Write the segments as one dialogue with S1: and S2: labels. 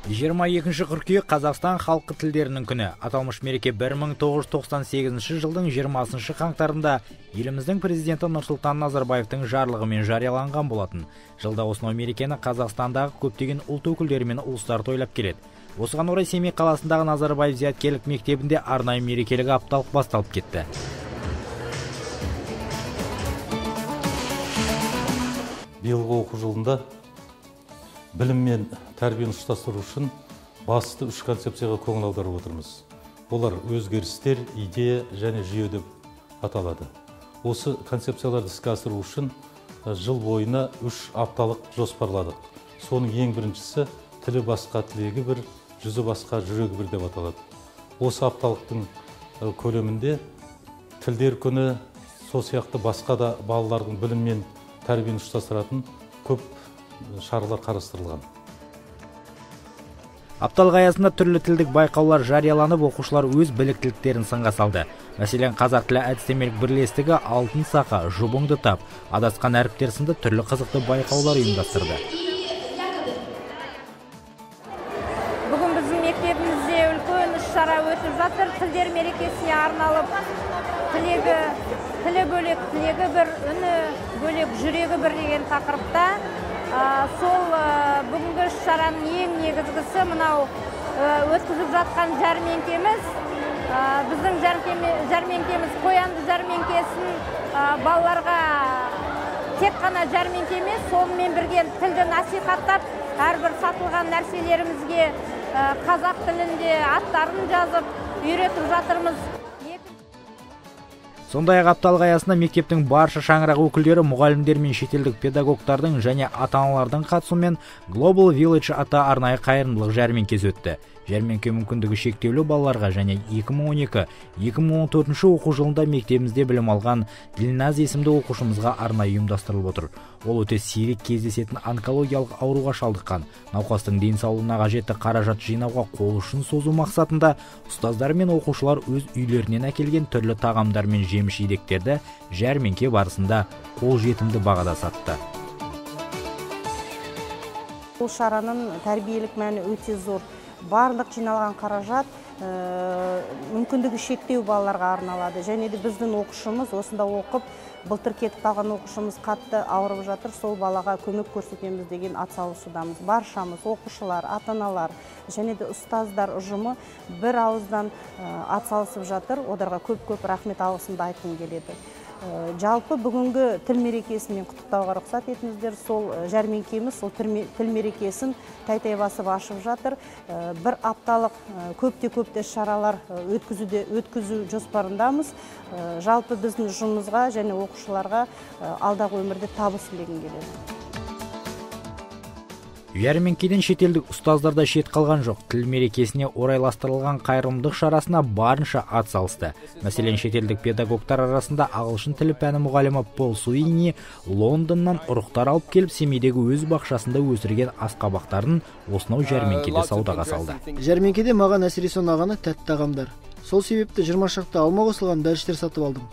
S1: 22 қыркүйек Қазақстан халқы тілдерінің күні. Аталмыш мереке 1998 жылдың 20 қаңтарында еліміздің президенті Нұрсұлтан Назарбаевтың жарлығымен жарияланған болатын. Жылда осынау мерекені Қазақстандағы көптеген ұлт өкілдері мен ұлыстар тойлап келеді. Осыған орай Семей қаласындағы Назарбаев зияткерлік мектебінде арнайы мерекелік апталық басталып кетті.
S2: Биылғы оқу жылында білім мен тәрбиені ұштастыру үшін басты үш концепцияға көңіл аударып отырмыз. Олар өзгерістер, идея және жүйе деп аталады. Осы концепцияларды іске асыру үшін жыл бойына 3 апталық жоспарладық. Соның ең біріншісі тілі басқа тілегі бір, жүзі басқа жүрегі бір деп аталады. Осы апталықтың көлемінде тілдер күні, сол сияқты басқа да балалардың білім мен тәрбиені ұштастыратын көп шаралар қарастырылған.
S1: Апталық аясында түрлі тілдік байқаулар жарияланып, оқушылар өз біліктіліктерін сынға салды. Мәселен, қазақ тілі әдістемелік бірлестігі алтын сақа, жұбыңды тап, адасқан әріптер сынды түрлі қызықты байқаулар ұйымдастырды.
S3: Бүгін біздің мектебімізде үлкен іс-шара өтіп жатыр. Тілдер мерекесіне арналып, тілі бөлек, тілегі бір, үні бөлек, жүрегі бір деген тақырыпта. Сол бүгінгі шараның ең негізгісі мынау өткізіп жатқан жәрмеңкеміз. Біздің жәрмеңкеміз қоянды жәрмеңкесін балаларға тек қана жәрмеңке емес, сонымен бірге тілді насихаттап, әрбір сатылған нәрселерімізге қазақ тілінде аттарын жазып үйретіп жатырмыз.
S1: Сондай-ақ апталық аясында мектептің барша шаңырақ өкілдері, мұғалімдер мен шетелдік педагогтардың және ата-аналардың қатысуымен Global Village атты арнайы қайырымдылық жәрмеңкесі өтті. Жәрмеңке мүмкіндігі шектеулі балаларға және 2012-2014 оқу жылында мектебімізде білім алған Дилназ есімді оқушымызға арнайы ұйымдастырылып отыр. Ол өте сирек кездесетін онкологиялық ауруға шалдыққан. Науқастың денсаулығына қажетті қаражат жинауға қол ұшын созу мақсатында ұстаздар мен оқушылар өз үйлерінен әкелген түрлі тағамдар мен жеміс-жидектерді жәрмеңке барысында қолжетімді бағада сатты.
S4: Бұл шараның тәрбиелік мәні өте зор. Барлық жиналған қаражат мүмкіндігі шектеу балаларға арналады. Және де біздің оқушымыз осында оқып, былтыр кетіп қалған оқушымыз қатты ауырып жатыр. Сол балаға көмек көрсетеміз деген атсалысудамыз. Баршамыз, оқушылар, ата-аналар және де ұстаздар ұжымы бір ауыздан атсалысып жатыр. Оларға көп рахмет алғысымды айтқым келеді. Жалпы бүгінгі тіл мерекесімен құттықтауға рұқсат етіңіздер. Сол жәрмеңкеміз, сол тіл мерекесін тәй-тәй басып ашып жатыр. Бір апталық көпте шаралар өткізу жоспарындамыз. Жалпы біздің ұжымымызға және оқушыларға алдағы өмірде табыс тілегім келеді.
S1: Жәрмеңкеден шетелдік ұстаздарда шет қалған жоқ. Тіл мерекесіне орайластырылған қайырымдық шарасына барынша атсалысты. Мәселен, шетелдік педагогтар арасында ағылшын тілі пәні мұғалімі Пол Суини Лондоннан ұрықтар алып келіп, Семейдегі өз бақшасында өсірген асқабақтарын осынау жәрмеңкеде саудаға салды.
S5: Жәрмеңкеде маған әсіресе ұнағаны тәтті тағамдар. Сол себепті 20 шақты алма қосылған бәліштер сатып алдым.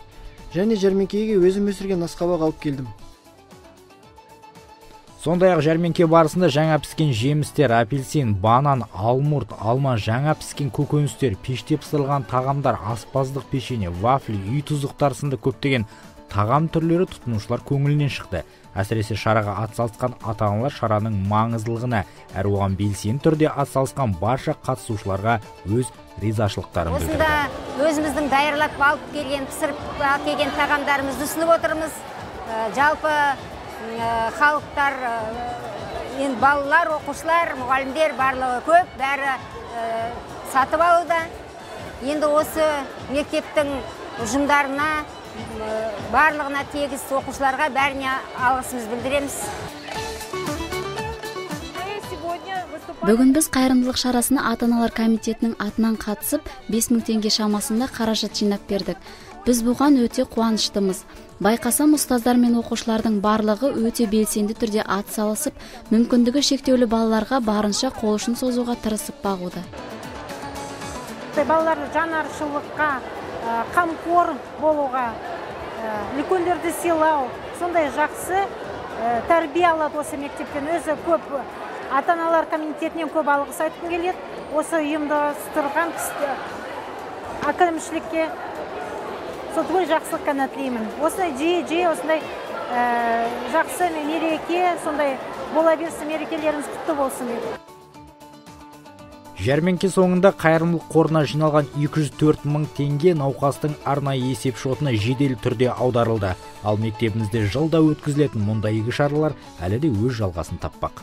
S5: Және жәрмеңкеге өзім өсірген асқабақ алып келдім.
S1: Сондай-ақ жәрмеңке барысында жаңа піскен жемістер, апельсин, банан, алмұрт, алма, жаңа піскен көкөністер, пеште пісірілген тағамдар, аспаздық печенье, вафли, үй тұздықтар сынды көптеген тағам түрлері тұтынушылар көңілінен шықты. Әсіресе шараға атсалысқан ата-аналар шараның маңыздылығына, әрі оған белсенді түрде атсалысқан барша қатысушыларға өз ризашылықтарын білдірді.
S3: Осында өзіміздің даярлап алып келген, пісіріп келген тағамдарымызды ұсынып отырмыз. Жалпы халықтар, балалар, оқушылар, мұғалімдер барлығы көп, бәрі сатып алуда. Енді осы мектептің ұжымдарына, барлығына тегіс оқушыларға бәріне алғысымыз білдіреміз.
S6: Бүгін біз қайырымдылық шарасына ата-аналар комитетінің атынан қатысып, 5000 теңге шамасында қаражат жинап бердік. Біз бұған өте қуаныштымыз. Байқасам, ұстаздар мен оқушылардың барлығы өте белсенді түрде атсалысып, мүмкіндігі шектеулі балаларға барынша қол ұшын созуға тырысып бағуда.
S3: Балалар жанаршылыққа, қамқор болуға, үлкендерді сыйлау, сондай жақсы тәрбие алады осы мектептен. Өзі көп ата-аналар комитетінен көп алғыс айтқым келеді. Осы ұйымдастырған әкімшілікке түгел жақсылық қана тілеймін. Осындай жиі осындай жақсы мереке, сондай бола берсін, мерекелеріңіз құтты болсын дейді.
S1: Жәрмеңке соңында қайырымдылық қорына жиналған 204 мың теңге науқастың арнайы есеп шотына жедел түрде аударылды. Ал мектебімізде жылда өткізілетін мұндай игі шаралар әлі де өз жалғасын таппақ.